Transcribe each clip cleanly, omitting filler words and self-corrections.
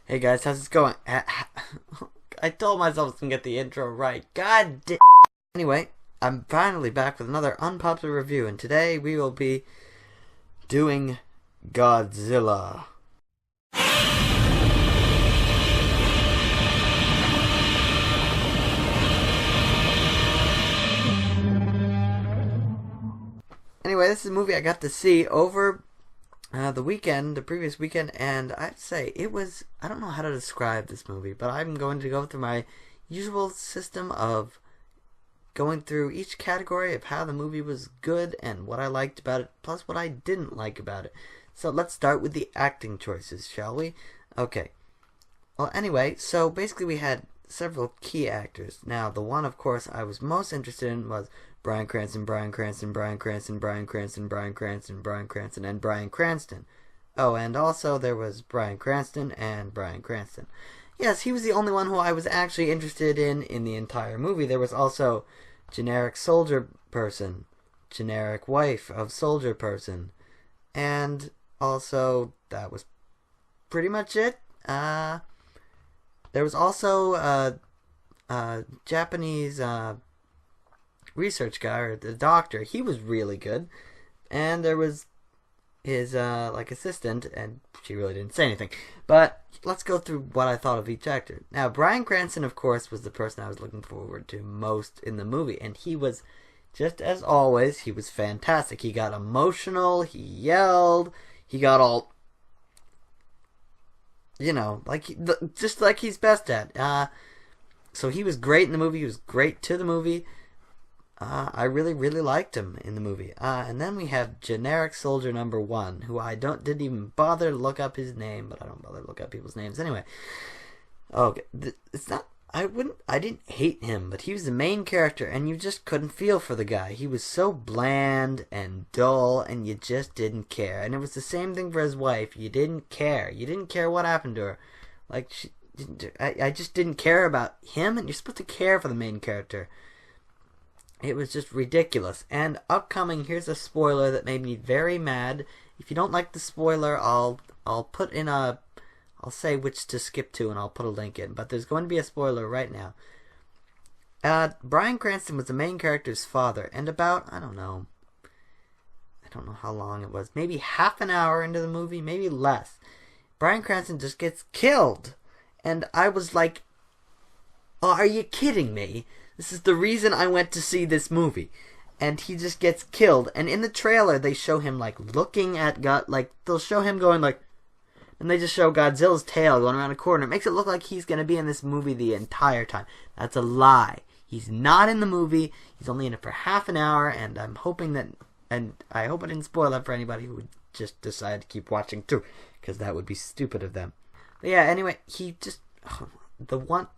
Hey guys, how's it going? I told myself I was gonna get the intro right. God damn. Anyway, I'm finally back with another unpopular review, and today we will be doing Godzilla. Anyway, this is a movie I got to see over the previous weekend, and I'd say it was, I don't know how to describe this movie, but I'm going to go through my usual system of going through each category of how the movie was good and what I liked about it, plus what I didn't like about it. So let's start with the acting choices, shall we? Okay. Well, anyway, so basically we had several key actors. Now, the one, of course, I was most interested in was Bryan Cranston, Bryan Cranston, Bryan Cranston, Bryan Cranston, Bryan Cranston, Bryan Cranston, and Bryan Cranston. Oh, and also there was Bryan Cranston and Bryan Cranston. Yes, he was the only one who I was actually interested in the entire movie. There was also generic soldier person, generic wife of soldier person, and also that was pretty much it. There was also Japanese research guy, or the doctor. He was really good. And there was his assistant, and she really didn't say anything. But let's go through what I thought of each actor. Now, Bryan Cranston, of course, was the person I was looking forward to most in the movie, and he was, just as always, he was fantastic. He got emotional, he yelled, he got all, just like he's best at. So he was great in the movie. He was great to the movie. I really, really liked him in the movie. And then we have generic soldier number one, who I didn't even bother to look up his name, but I don't bother to look up people's names anyway. Okay, I didn't hate him, but he was the main character, and you just couldn't feel for the guy. He was so bland and dull, and you just didn't care. And it was the same thing for his wife. You didn't care. You didn't care what happened to her. I just didn't care about him, and you're supposed to care for the main character. It was just ridiculous. And upcoming, here's a spoiler that made me very mad. If you don't like the spoiler, I'll say which to skip to, and I'll put a link in. But there's going to be a spoiler right now. Bryan Cranston was the main character's father, and about, I don't know how long it was, maybe half an hour into the movie, maybe less, Bryan Cranston just gets killed. And I was like, oh, are you kidding me? This is the reason I went to see this movie. And he just gets killed. And in the trailer, they show him, looking at God, they'll show him going, and they just show Godzilla's tail going around a corner. It makes it look like he's going to be in this movie the entire time. That's a lie. He's not in the movie. He's only in it for half an hour, and I hope I didn't spoil that for anybody who would just decide to keep watching too, because that would be stupid of them. But yeah, anyway, he just...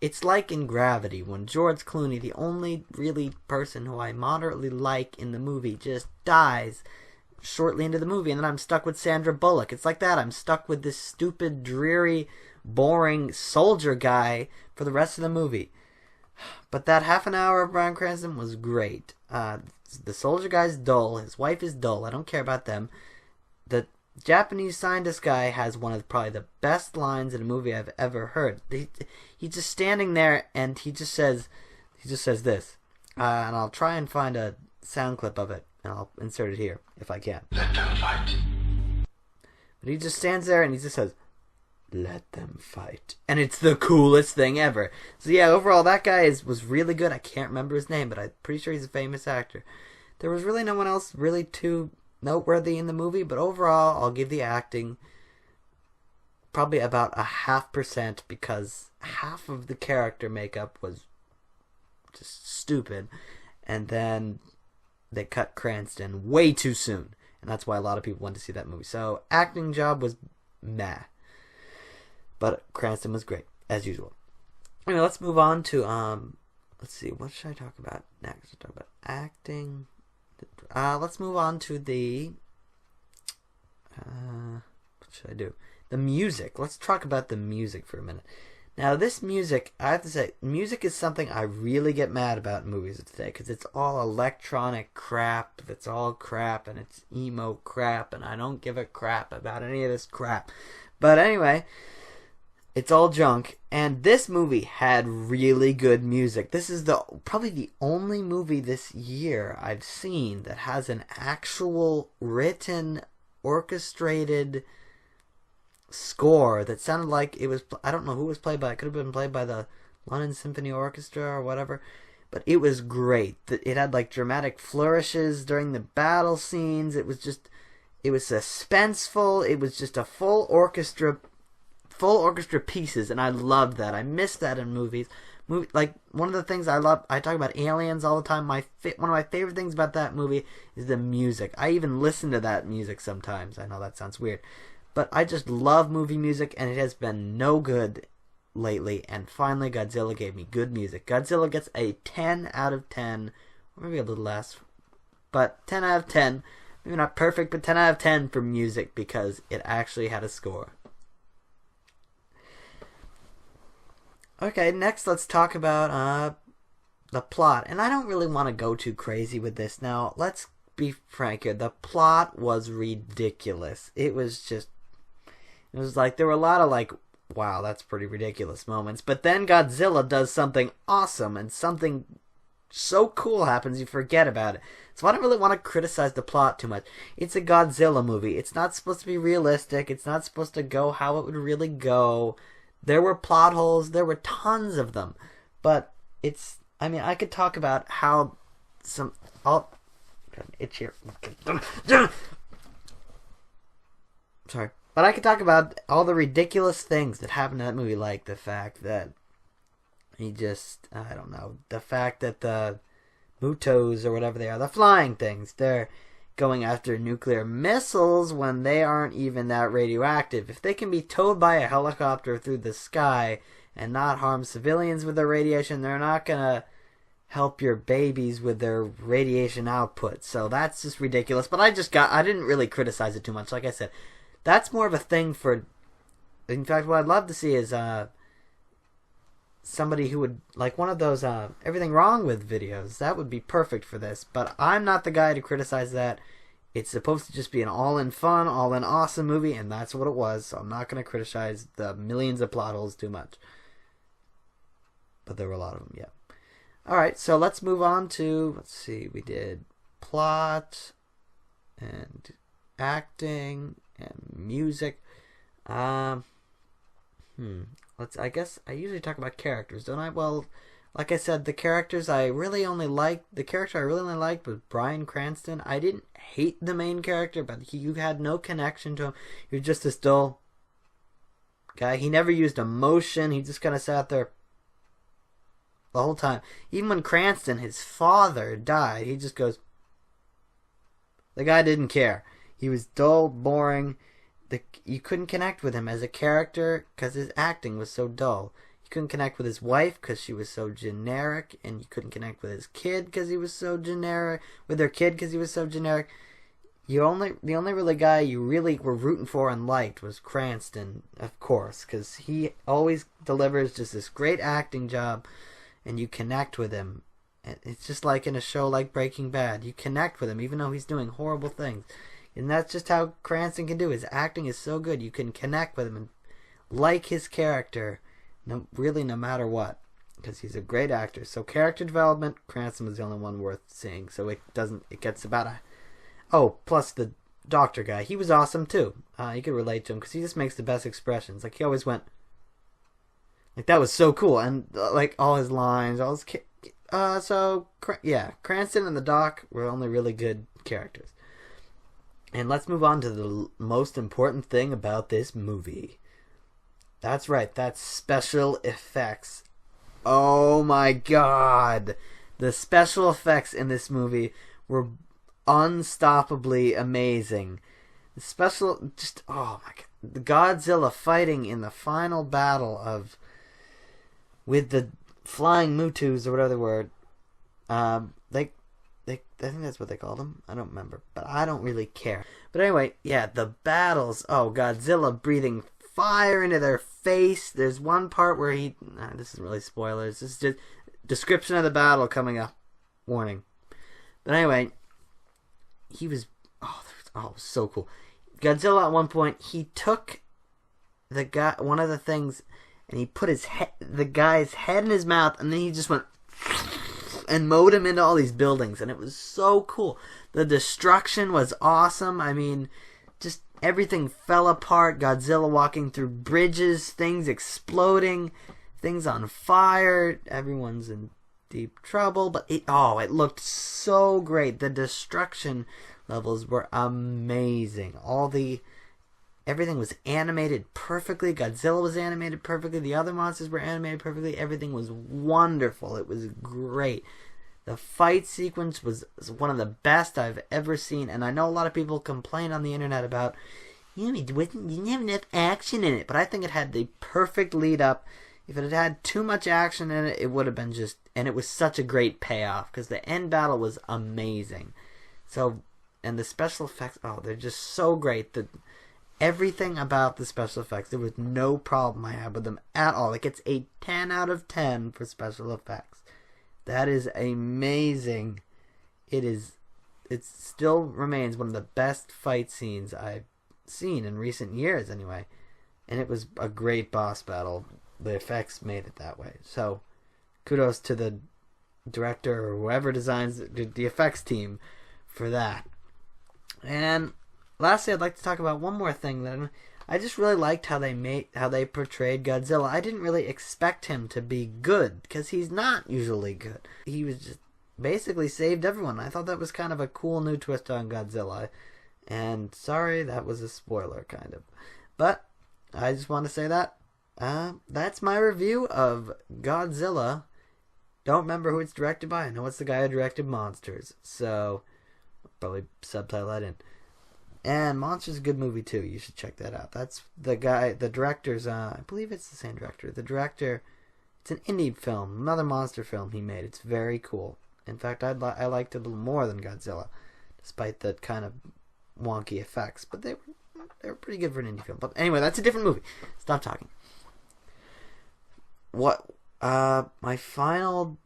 it's like in Gravity, when George Clooney, the only really person who I moderately like in the movie, just dies shortly into the movie, and then I'm stuck with Sandra Bullock. It's like that. I'm stuck with this stupid, dreary, boring soldier guy for the rest of the movie. But that half an hour of Bryan Cranston was great. The soldier guy's dull. His wife is dull. I don't care about them. The Japanese scientist guy has one of probably the best lines in a movie I've ever heard. He's just standing there, and he just says this, and I'll try and find a sound clip of it, and I'll insert it here if I can. Let them fight. But he just stands there, and he just says, "Let them fight," and it's the coolest thing ever. So yeah, overall, that guy was really good. I can't remember his name, but I'm pretty sure he's a famous actor. There was really no one else really too noteworthy in the movie, but overall, I'll give the acting probably about 0.5%, because half of the character makeup was just stupid, and then they cut Cranston way too soon, and that's why a lot of people went to see that movie. So acting job was meh, but Cranston was great as usual. Anyway, let's move on to let's see, what should I talk about next? I'll talk about acting. Let's move on to the what should I do? The music. Let's talk about the music for a minute. Now, this music, I have to say, music is something I really get mad about in movies today, because it's all electronic crap, it's all crap, and it's emo crap, and I don't give a crap about any of this crap. But anyway, It's all junk. And this movie had really good music. This is probably the only movie this year I've seen that has an actual written, orchestrated score that sounded like it was, I don't know who it was played by. It could have been played by the London Symphony Orchestra or whatever. But it was great. It had like dramatic flourishes during the battle scenes. It was suspenseful. It was just a full orchestra pieces, and I loved that. I miss that in movies. Like, one of the things I love, I talk about Aliens all the time. One of my favorite things about that movie is the music. I even listen to that music sometimes. I know that sounds weird, but I just love movie music, and it has been no good lately, and finally Godzilla gave me good music. Godzilla gets a 10 out of 10, or maybe a little less, but 10 out of 10. Maybe not perfect, but 10 out of 10 for music, because it actually had a score. Okay, next let's talk about the plot. And I don't really want to go too crazy with this. Now, let's be frank here. The plot was ridiculous. It was like, there were a lot of like, wow, that's pretty ridiculous moments. But then Godzilla does something awesome, and something so cool happens you forget about it. So I don't really want to criticize the plot too much. It's a Godzilla movie. It's not supposed to be realistic. It's not supposed to go how it would really go. There were plot holes. There were tons of them. But I could talk about how I'll itch here. Sorry. But I could talk about all the ridiculous things that happened in that movie, like the fact that the fact that the Mutos or whatever they are, the flying things, they're going after nuclear missiles when they aren't even that radioactive. If they can be towed by a helicopter through the sky and not harm civilians with their radiation, they're not gonna help your babies with their radiation output. So that's just ridiculous. But I didn't really criticize it too much. Like I said, that's more of a thing for, in fact, what I'd love to see is somebody who would, like one of those everything wrong with videos. That would be perfect for this. But I'm not the guy to criticize that. It's supposed to just be an all-in fun, all-in awesome movie, and that's what it was. So I'm not going to criticize the millions of plot holes too much. But there were a lot of them, yeah. Alright, so let's move on to, let's see, we did plot and acting and music. I guess I usually talk about characters, don't I? Well, like I said, the character I really only liked was Bryan Cranston. I didn't hate the main character, but you had no connection to him. He was just this dull guy. He never used emotion. He just kind of sat there the whole time. Even when Cranston, his father, died, he just goes. The guy didn't care. He was dull, boring. You couldn't connect with him as a character because his acting was so dull. You couldn't connect with his wife because she was so generic, and you couldn't connect with his kid because he was so generic. With their kid because he was so generic. The only really guy you really were rooting for and liked was Cranston, of course, because he always delivers just this great acting job, and you connect with him. It's just like in a show like Breaking Bad. You connect with him even though he's doing horrible things. And that's just how Cranston can do. His acting is so good. You can connect with him and like his character, no matter what, because he's a great actor. So character development, Cranston was the only one worth seeing. So it gets about a. Oh, plus the doctor guy, he was awesome too. You could relate to him because he just makes the best expressions. Like he always went. Like that was so cool, and like all his lines, all his. Cranston and the doc were only really good characters. And let's move on to the most important thing about this movie. That's right, that's special effects. Oh my god! The special effects in this movie were unstoppably amazing. Oh my god. The Godzilla fighting in the final battle with the flying Mutus or whatever they were. I think that's what they called them. I don't remember, but I don't really care. But anyway, yeah, the battles. Oh, Godzilla breathing fire into their face. There's one part where this isn't really spoilers. This is just description of the battle coming up. Warning. But anyway, he was. It was so cool. Godzilla at one point, he took the guy. One of the things. and he put the guy's head in his mouth, and then he just went and mowed him into all these buildings, and it was so cool. The destruction was awesome. I mean, just everything fell apart. Godzilla walking through bridges, things exploding, things on fire. Everyone's in deep trouble, but it looked so great. The destruction levels were amazing. Everything was animated perfectly. Godzilla was animated perfectly. The other monsters were animated perfectly. Everything was wonderful. It was great. The fight sequence was one of the best I've ever seen, and I know a lot of people complain on the internet about, you didn't have enough action in it, but I think it had the perfect lead up. If it had had too much action in it, it would have been and it was such a great payoff, because the end battle was amazing. So, and the special effects, they're just so great. Everything about the special effects, there was no problem I had with them at all. It gets a 10 out of 10 for special effects. That is amazing. It still remains one of the best fight scenes I've seen in recent years anyway. And it was a great boss battle. The effects made it that way. So, kudos to the director or whoever designs the effects team for that. And lastly, I'd like to talk about one more thing that I just really liked how they portrayed Godzilla. I didn't really expect him to be good, because he's not usually good. He was just basically saved everyone. I thought that was kind of a cool new twist on Godzilla. And sorry, that was a spoiler, kind of. But I just want to say that. That's my review of Godzilla. Don't remember who it's directed by. I know it's the guy who directed Monsters. So, I'll probably subtitle that in. And Monsters is a good movie too. You should check that out. That's the director's, I believe it's the same director. The director, it's an indie film, another monster film he made. It's very cool. In fact, I liked it a little more than Godzilla, despite the kind of wonky effects. But they were pretty good for an indie film. But anyway, that's a different movie. Stop talking. My final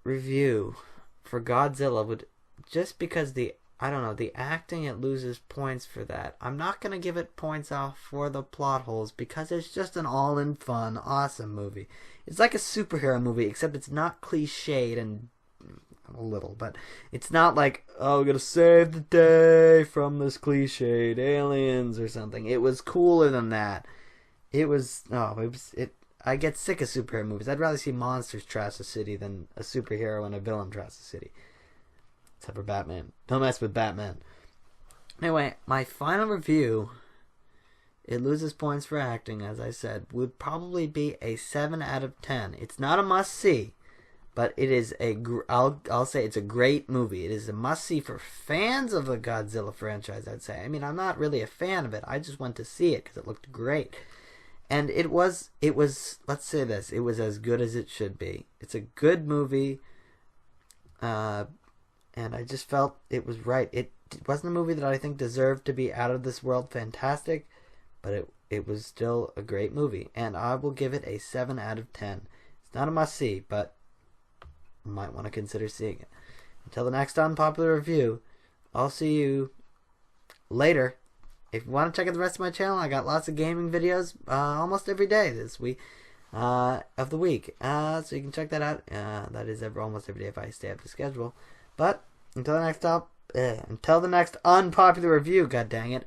review for Godzilla would, just because the acting, it loses points for that. I'm not going to give it points off for the plot holes, because it's just an all-in fun, awesome movie. It's like a superhero movie, except it's not cliched, and a little, but it's not like, we're going to save the day from this cliched aliens or something. It was cooler than that. I get sick of superhero movies. I'd rather see monsters trash a city than a superhero and a villain trash a city. Except for Batman. Don't mess with Batman. Anyway, my final review, it loses points for acting, as I said, would probably be a 7 out of 10. It's not a must-see, but it is I'll say it's a great movie. It is a must-see for fans of the Godzilla franchise, I'd say. I mean, I'm not really a fan of it. I just went to see it because it looked great. And it was, let's say this, it was as good as it should be. It's a good movie, and I just felt it was right. It wasn't a movie that I think deserved to be out of this world fantastic, but it was still a great movie, and I will give it a 7 out of 10. It's not a must-see, but you might want to consider seeing it. Until the next Unpopular review, I'll see you later. If you want to check out the rest of my channel, I got lots of gaming videos almost every day this week of the week. So you can check that out. That is almost every day if I stay up to schedule. But until the next Unpopular review, god dang it,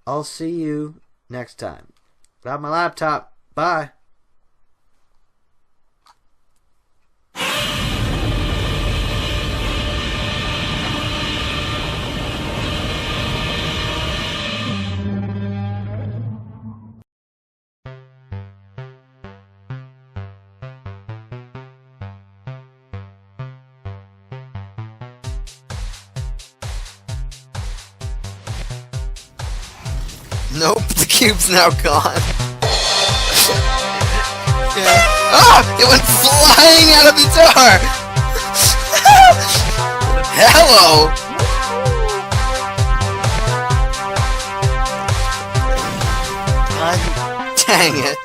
I'll see you next time. Grab my laptop. Bye. Nope, the cube's now gone. Yeah. Ah! It went flying out of the door! Hello! God dang it.